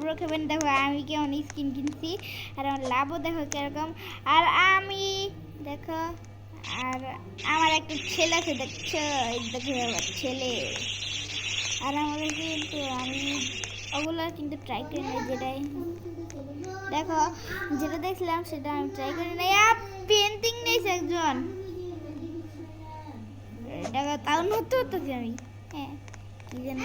তারপর খাবেন। দেখো আমি কেমন স্কিন কিনছি, আর আমার লাভও দেখো কিরকম। আর আমি দেখো, আর আমার একটা ছেলে আছে, দেখছো? এই দেখো আমার ছেলে। আর আমাদের কিন্তু আমি ওগুলো কিন্তু ট্রাই করি না, যেটাই দেখো যেটা দেখছিলাম সেটা আমি ট্রাই করি না। পেন্টিং নিয়েছে একজন, দেখো তাও নতুন হতেছি আমি। হ্যাঁ, কি যেন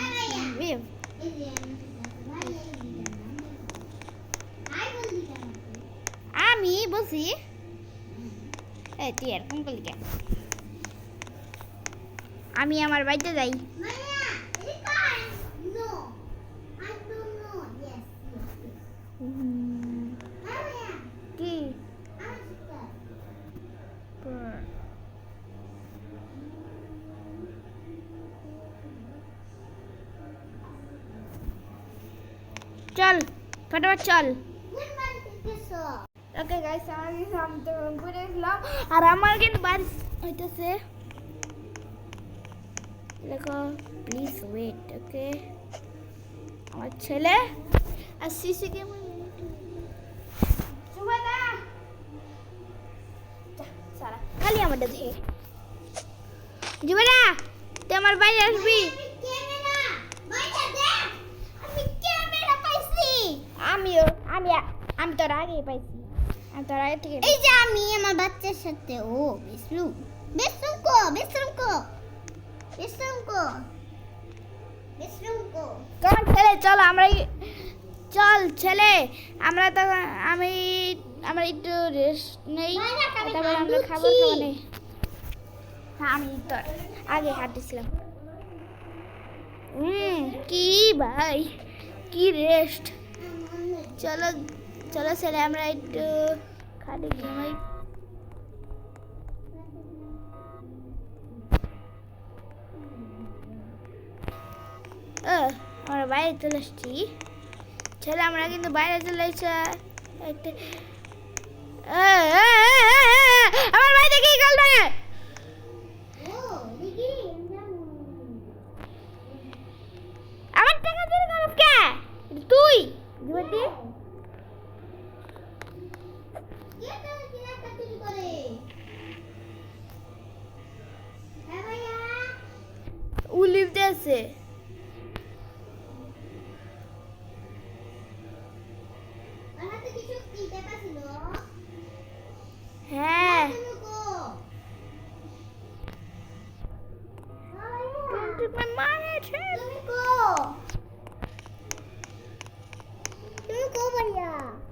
আমি বলছি তুই এরকম করলি কেন? আমি আমার বাড়িতে যাই। কি চল ফটাফট চল। ওকে গাইস, আমি তো ঘুরে গেলাম, আর আমার কিন্তু বাড়ি হইতেছে। দেখো প্লিজ ওয়েট। ওকে, আমার ছেলে আর সিসি কেমন সারা খালি আমাদের দেখে। জুবেরা, তুই আমার বাইরে আসবি? আমিও আমি আমি তোর আগে পাইছি, আমি তোর আগে থেকে। এই যে আমি আমার বাচ্চার সাথে ও বিশ্রুম বিশ্রুম কো বিশ্রুম কো বিশ্রুম কো বিশ্রুম কো। কেমন ছেলে, চলো আমরা চল ছেলে, আমরা তো আমি আমরা একটু রেস্ট নেই, তারপরে আমরা খাবার খাবো নেই। হ্যাঁ, আমি তোর আগে হাঁটতেছিলাম। কি ভাই, কি রেস্ট। চলো চলো ছেলে, আমরা একটু খালি ঘুমাই। আমরা বাইরে চলে এসছি ছেলে, আমরা কিন্তু বাইরে চলে এসেছি। একটা আমার বাইরে কি গেল না? আমার টাকা চুরি করছ কে তুই? জুবাতি উলিপ দিয়েছে। হ্যাঁ,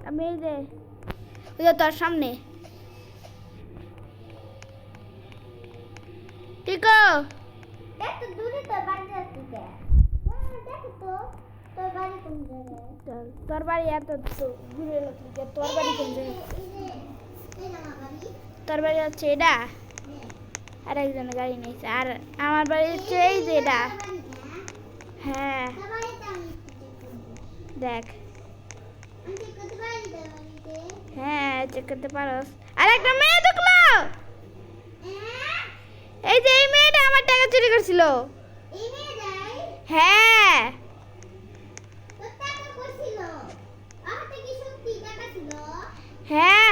আমি এই যে ওই যে তোর সামনে। ঠিক আছে, দূরে তোর বাড়ি যাচ্ছি। তোর বাড়ি এত ঘুরে এলো, তোর বাড়ি কোন জায়গায়? তোর বাড়ি হচ্ছে এটা, আর একজনের গাড়ি নিয়েছে, আর আমার বাড়ি হচ্ছে এই যে এটা। হ্যাঁ দেখ, হ্যাঁ চেক করতে পারোস। আর একটা মেয়ে ঢুকলো, এই যে এই মেয়েটা আমার টাকা চুরি করছিল। হ্যাঁ, হ্যাঁ,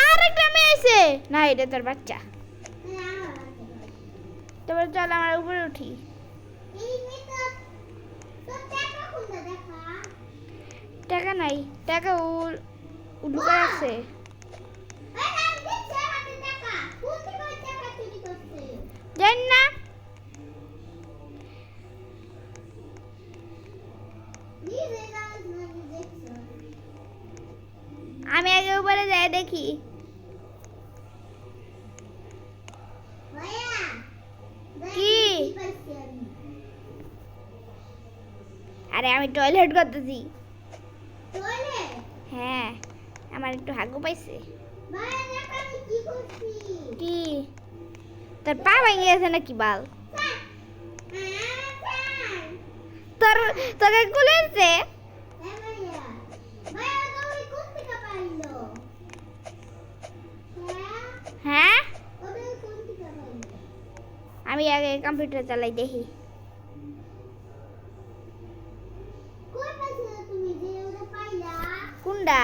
আর একটা মেয়ে আছে না, এটা তোর বাচ্চা। তারপর চল আমরা উপরে উঠি। টাকা নাই, টাকা লুকা আছে। জানি না, আমি আগে উপরে যাই দেখি। কি? আরে আমি টয়লেট করতেছি। হ্যাঁ, আমার একটু হাগু পাইছে। কি তোর পা ভেঙে গেছে নাকি বাল? তোর তোকে খুলেছে? হ্যাঁ, আমি আগে কম্পিউটার চালাই দেখি। কোনটা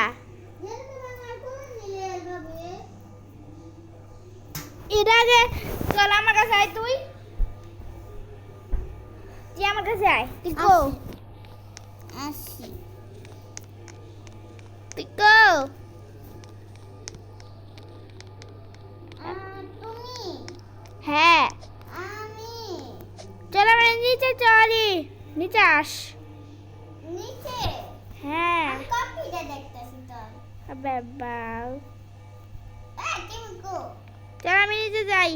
এর আগে চল আমার কাছে আয় তুই আমার কাছে আয় তুই কো আসি তুই কো তুমি হ্যাঁ আমি চল আমরা নিচে চলি নিচে আস নিচে হ্যাঁ কপিটা দেখতেছি তোর আবে বাউ তুমি কো চল আমি নিচে যাই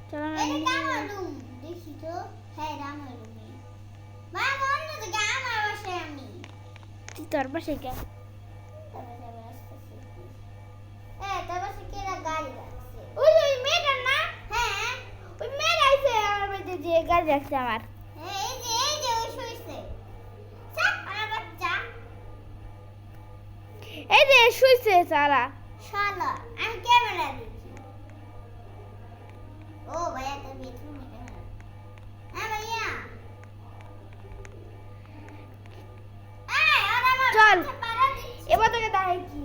চল এটা আমার রুম দেখি তো হ্যাঁ আমার রুমে মা অন্য দিকে আমার বাসায় আমি তুই তোর বাসায় কে তোর বাসায় কে গাড়ি রাখছে ওই ওই মেয়েটা না হ্যাঁ ওই মেয়েটা আইছে আমার বাড়িতে যে গাড়ি রাখছে আমার এই যে ওই শুইছে চাপ আমার বাচ্চা এই যে শুইছে সারা শালা আমি ক্যামেরা দেখি ও ভাইয়া তোর বেডরুমে ক্যামেরা হ্যাঁ ভাইয়া চল এবার তোকে দেখাই কি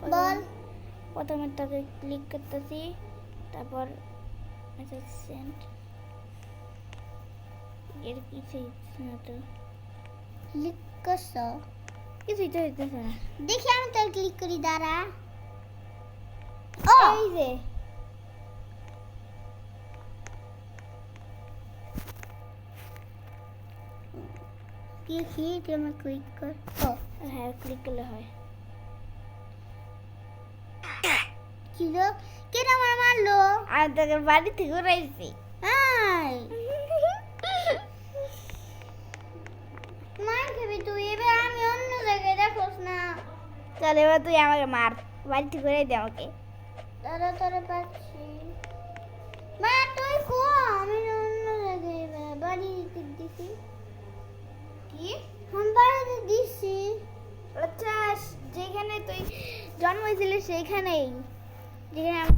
বল প্রথমে তোকে ক্লিক করতেছি তারপর মেসেজ সেন্ড এর কিছুই না তো ক্লিক করছো কিছুই তো হইতেছে না দেখি আমি তোর ক্লিক করি দাঁড়া ও এই যে দেখি তুমি ক্লিক কর হ্যাঁ ক্লিক করলে হয় কি গো কেন আমার মারলো আর তোকে বাড়ি থেকে উড়াইছি আই মার খাবি তুই এবার আমি অন্য জায়গায় দেখোস না চল এবার তুই আমাকে মার বাড়ি থেকে উড়াই দে আমাকে দাদা তোরে পাচ্ছি মা তুই কো আমি অন্য জায়গায় বাড়ি দিছি কি हम বাড়িতে দিছি আচ্ছা যেখানে তুই জন্ম হয়েছিলি সেইখানেই যেখানে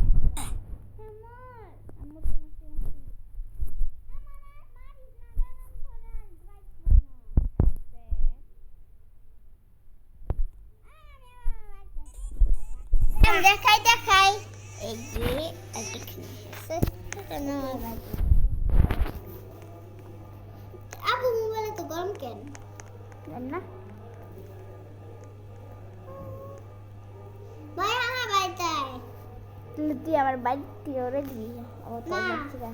দেখাই দেখাই এই যে আপু মোবাইলে তো গরম কেন না ভাই আমার বাড়িতে তুই আমার বাড়িতে ওরে দিবি ও তো বাচ্চা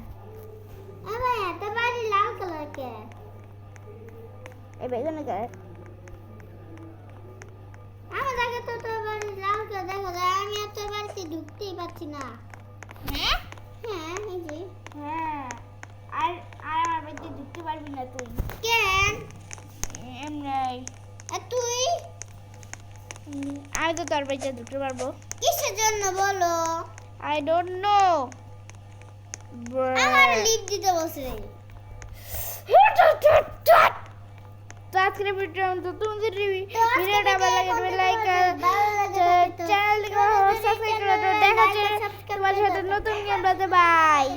আরে এত বাড়ি লাল কালার কে এই বেগুন কে আমার জায়গা তো তোর বাড়ি লাল কালার দেখা যায় আমি আর তোর বাড়িতে ঢুকতেই পারছি না হ্যাঁ হ্যাঁ এই যে হ্যাঁ আর আমার বাড়িতে ঢুকতে পারবি না তুই কেন এমনি আর তুই আমি তো তোর বাড়িতে ঢুকতে পারবো কিসের জন্য বলো আই ডোন্ট নো আমার লিভ দিতে বসে তো আজকের ভিডিও তো তুমি যদি ভিডিওটা ভালো লাগে লাইক চ্যানেলকে সাবস্ক্রাইব করে দাও দেখা হচ্ছে তোমার সাথে নতুন গেম বাই